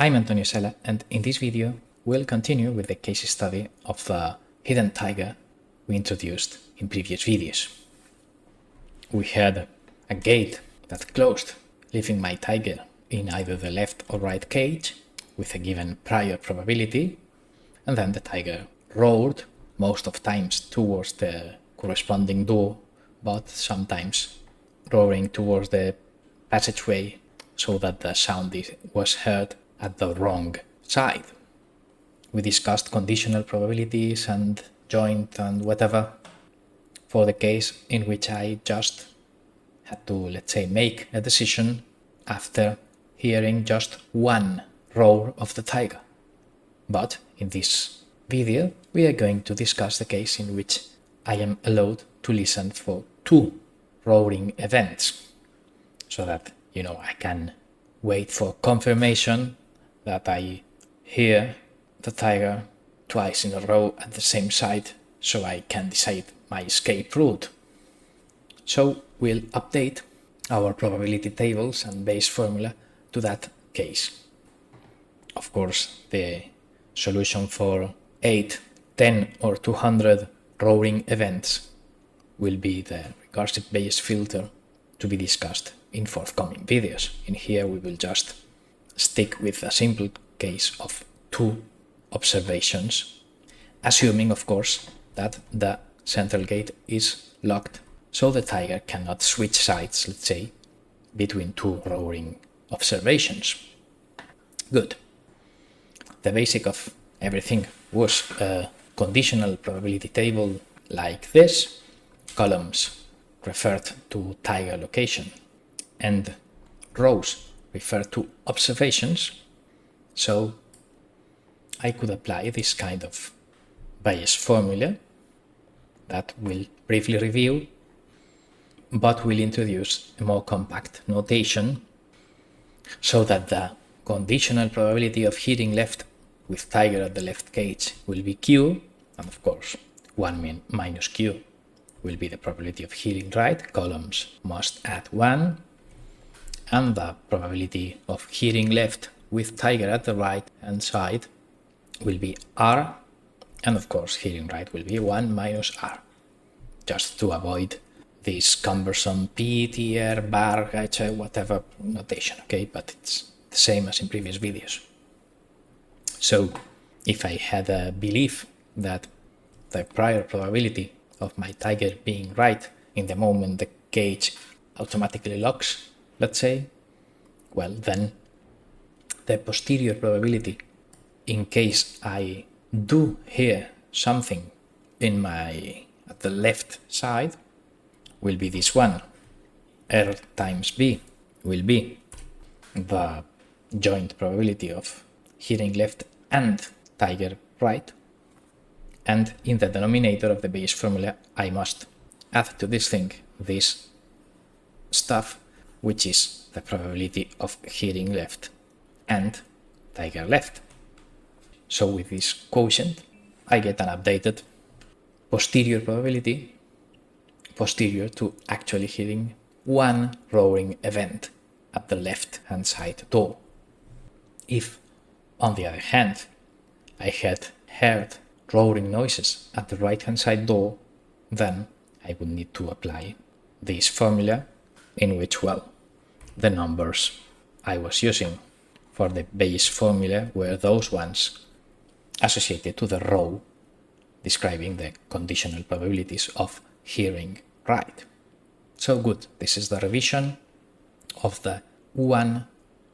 I'm Antonio Sala, and in this video we'll continue with the case study of the hidden tiger we introduced in previous videos. We had a gate that closed, leaving my tiger in either the left or right cage with a given prior probability, and then the tiger roared most of times towards the corresponding door, but sometimes roaring towards the passageway so that the sound was heard at the wrong side. We discussed conditional probabilities and joint and whatever for the case in which I just had to, let's say, make a decision after hearing just one roar of the tiger. But in this video, we are going to discuss the case in which I am allowed to listen for two roaring events, so that, I can wait for confirmation that I hear the tiger twice in a row at the same side, so I can decide my escape route. So we'll update our probability tables and Bayes formula to that case. Of course, the solution for 8, 10 or 200 roaring events will be the recursive Bayes filter to be discussed in forthcoming videos. In here we will just stick with a simple case of two observations, assuming of course that the central gate is locked, so the tiger cannot switch sides, let's say, between two roaring observations. Good. The basic of everything was a conditional probability table like this. Columns referred to tiger location and rows refer to observations, so I could apply this kind of Bayes formula that we'll briefly review, but will introduce a more compact notation so that the conditional probability of hitting left with tiger at the left cage will be Q, and of course 1 minus Q will be the probability of hitting right. Columns must add 1, and the probability of hitting left with tiger at the right hand side will be R, and of course hitting right will be 1 minus R, just to avoid this cumbersome P, TR, bar, HI, whatever notation, okay? But it's the same as in previous videos. So if I had a belief that the prior probability of my tiger being right in the moment the cage automatically locks, let's say, well, then the posterior probability in case I do hear something at the left side will be this one. R times B will be the joint probability of hitting left and tiger right. And in the denominator of the Bayes formula, I must add to this thing this stuff, which is the probability of hitting left and tiger left. So with this quotient, I get an updated posterior probability, posterior to actually hitting one roaring event at the left-hand side door. If, on the other hand, I had heard roaring noises at the right-hand side door, then I would need to apply this formula in which, well, the numbers I was using for the Bayes formula were those ones associated to the row describing the conditional probabilities of hearing right. So good, this is the revision of the one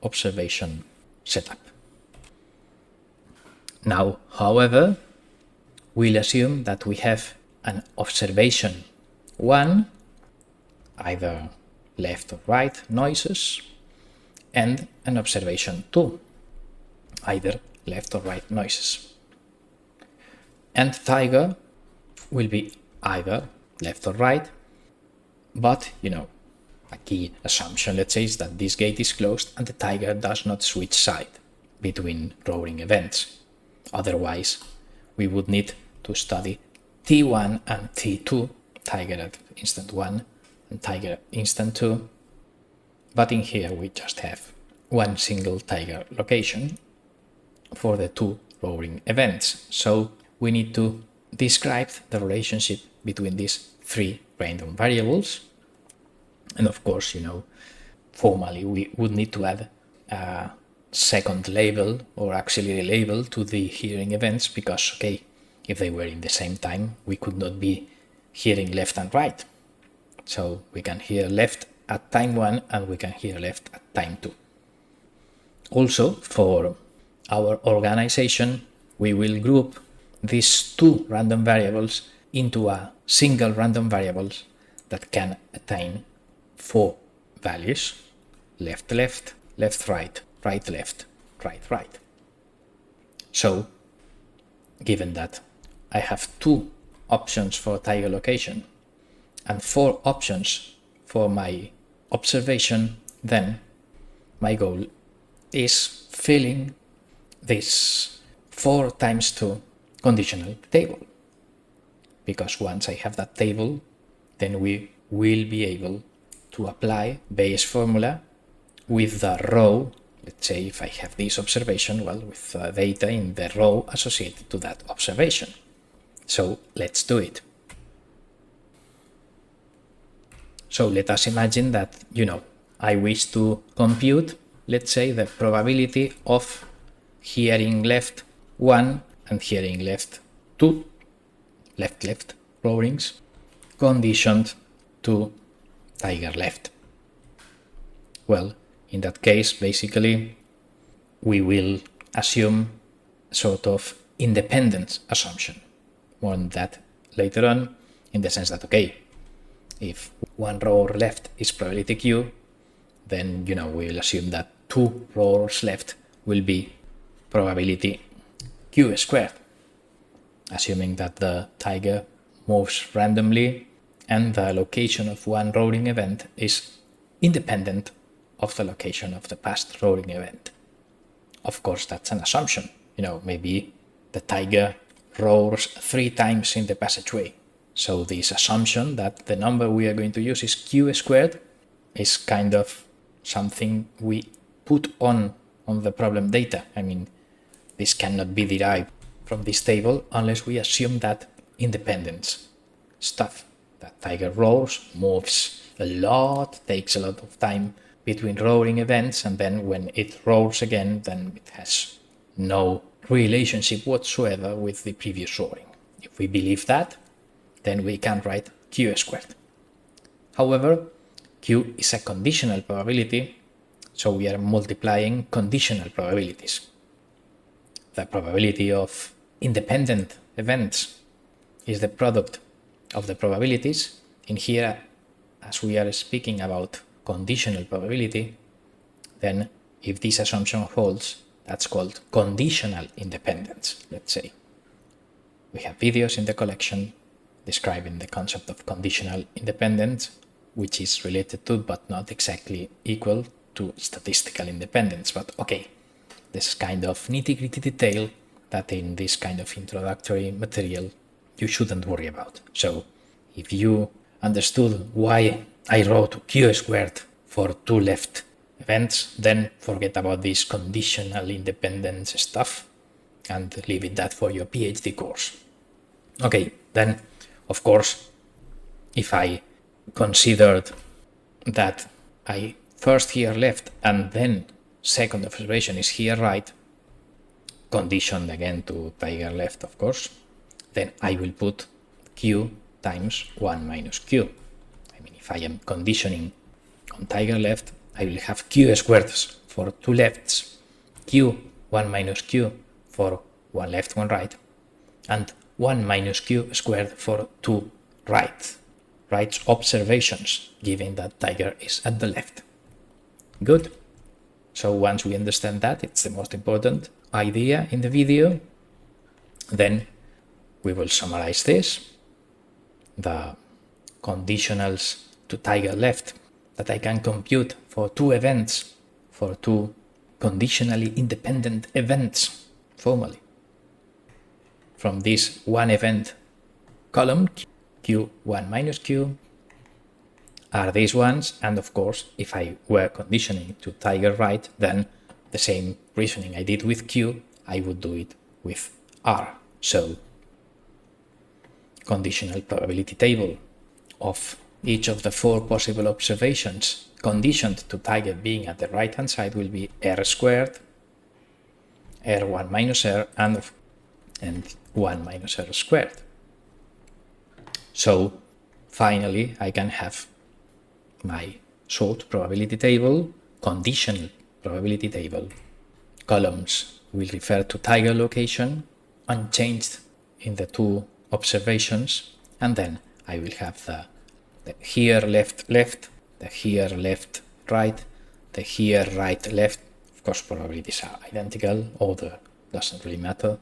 observation setup. Now, however, we'll assume that we have an observation 1, either left or right noises, and an observation 2, either left or right noises. And tiger will be either left or right, but a key assumption, let's say, is that this gate is closed and the tiger does not switch side between roaring events. Otherwise, we would need to study T1 and T2, tiger at instant 1 and tiger instant 2. But in here we just have one single tiger location for the two roaring events. So we need to describe the relationship between these three random variables. And of course, formally we would need to add a second label or auxiliary label to the hearing events, because, okay, if they were in the same time, we could not be hearing left and right. So we can hear left at time 1 and we can hear left at time 2. Also, for our organization, we will group these two random variables into a single random variable that can attain 4 values: left left, left right, right left, right right. So, given that I have 2 options for tiger location and 4 options for my observation, then my goal is filling this 4 times 2 conditional table. Because once I have that table, then we will be able to apply Bayes' formula with the row. Let's say if I have this observation, well, with the data in the row associated to that observation. So let's do it. So let us imagine that, I wish to compute, let's say, the probability of hearing left 1 and hearing left 2, left roarings, conditioned to tiger left. Well, in that case, basically, we will assume a sort of independence assumption. More on that later on, in the sense that, okay, if one roar left is probability Q, then, we will assume that 2 roars left will be probability Q squared, assuming that the tiger moves randomly and the location of one roaring event is independent of the location of the past roaring event. Of course, that's an assumption. Maybe the tiger roars 3 times in the passageway. So this assumption that the number we are going to use is Q squared is kind of something we put on the problem data. I mean, this cannot be derived from this table unless we assume that independence stuff. That tiger roars, moves a lot, takes a lot of time between roaring events, and then when it roars again, then it has no relationship whatsoever with the previous roaring. If we believe that, then we can write Q squared. However, Q is a conditional probability, so we are multiplying conditional probabilities. The probability of independent events is the product of the probabilities. In here, as we are speaking about conditional probability, then if this assumption holds, that's called conditional independence, let's say. We have videos in the collection describing the concept of conditional independence, which is related to but not exactly equal to statistical independence. But okay, this is kind of nitty-gritty detail that in this kind of introductory material you shouldn't worry about. So if you understood why I wrote Q squared for 2 left events, then forget about this conditional independence stuff and leave it that for your PhD course. Okay, then of course, if I considered that I first hear left and then second observation is here right, conditioned again to tiger left, of course, then I will put Q times 1 minus Q. I mean, if I am conditioning on tiger left, I will have Q squared for 2 lefts, Q 1 minus Q for 1 left, 1 right, and 1 minus Q squared for 2 right observations, given that tiger is at the left. Good. So once we understand that, it's the most important idea in the video, then we will summarize this. The conditionals to tiger left that I can compute for 2 events, for 2 conditionally independent events, formally. From this one event column, Q1 minus Q, are these ones, and of course, if I were conditioning to tiger right, then the same reasoning I did with Q I would do it with R. So, conditional probability table of each of the 4 possible observations conditioned to tiger being at the right hand side will be R squared, R1 minus R, and 1 minus R squared. So finally I can have my short probability table, conditional probability table. Columns will refer to tiger location, unchanged in the 2 observations, and then I will have the here left left, the here left right, the here right left. Of course probabilities are identical, order doesn't really matter,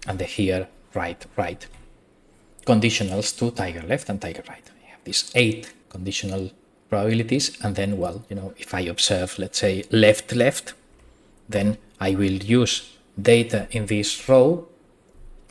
and the here right right. Conditionals to tiger left and tiger right. I have these 8 conditional probabilities, and then, well, if I observe, let's say, left left, then I will use data in this row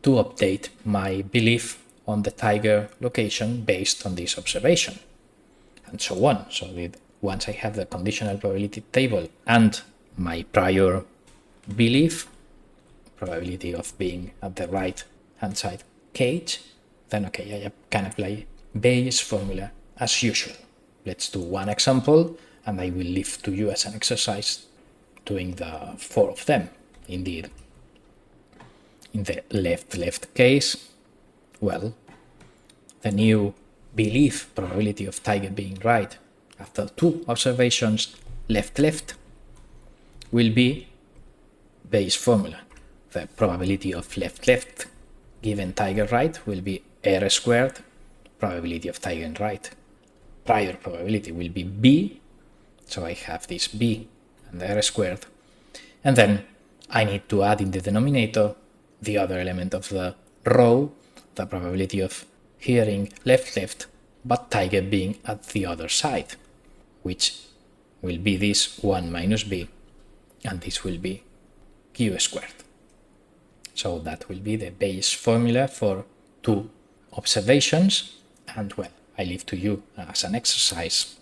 to update my belief on the tiger location based on this observation, and so on. So that once I have the conditional probability table and my prior belief, probability of being at the right hand side cage, then okay, I can apply Bayes' formula as usual. Let's do one example, and I will leave to you as an exercise doing the 4 of them. Indeed, in the left case, well, the new belief probability of tiger being right after 2 observations left will be Bayes' formula. The probability of left given tiger right will be R squared, probability of tiger right. Prior probability will be B, so I have this B and R squared, and then I need to add in the denominator the other element of the row, the probability of hearing left, but tiger being at the other side, which will be this 1 minus B, and this will be Q squared. So that will be the Bayes' formula for 2 observations, and well, I leave to you as an exercise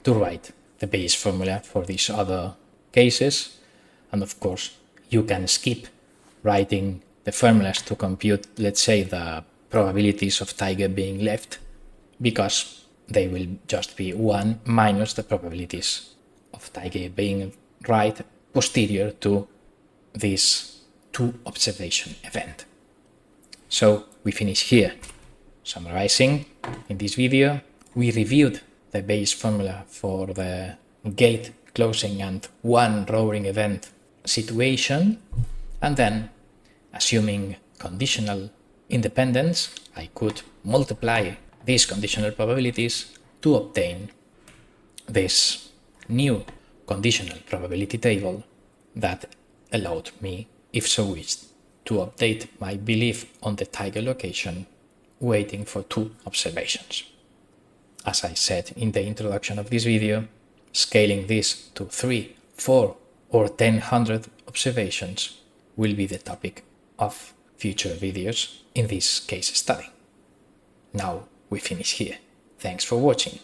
to write the Bayes' formula for these other cases, and of course you can skip writing the formulas to compute, let's say, the probabilities of tiger being left, because they will just be 1 minus the probabilities of tiger being right posterior to this 2 observation event. So we finish here. Summarizing, in this video we reviewed the Bayes' formula for the gate closing and 1 roaring event situation, and then, assuming conditional independence, I could multiply these conditional probabilities to obtain this new conditional probability table that allowed me, if so wished, to update my belief on the tiger location waiting for 2 observations. As I said in the introduction of this video, scaling this to 3, 4 or 1,000 observations will be the topic of future videos in this case study. Now we finish here. Thanks for watching.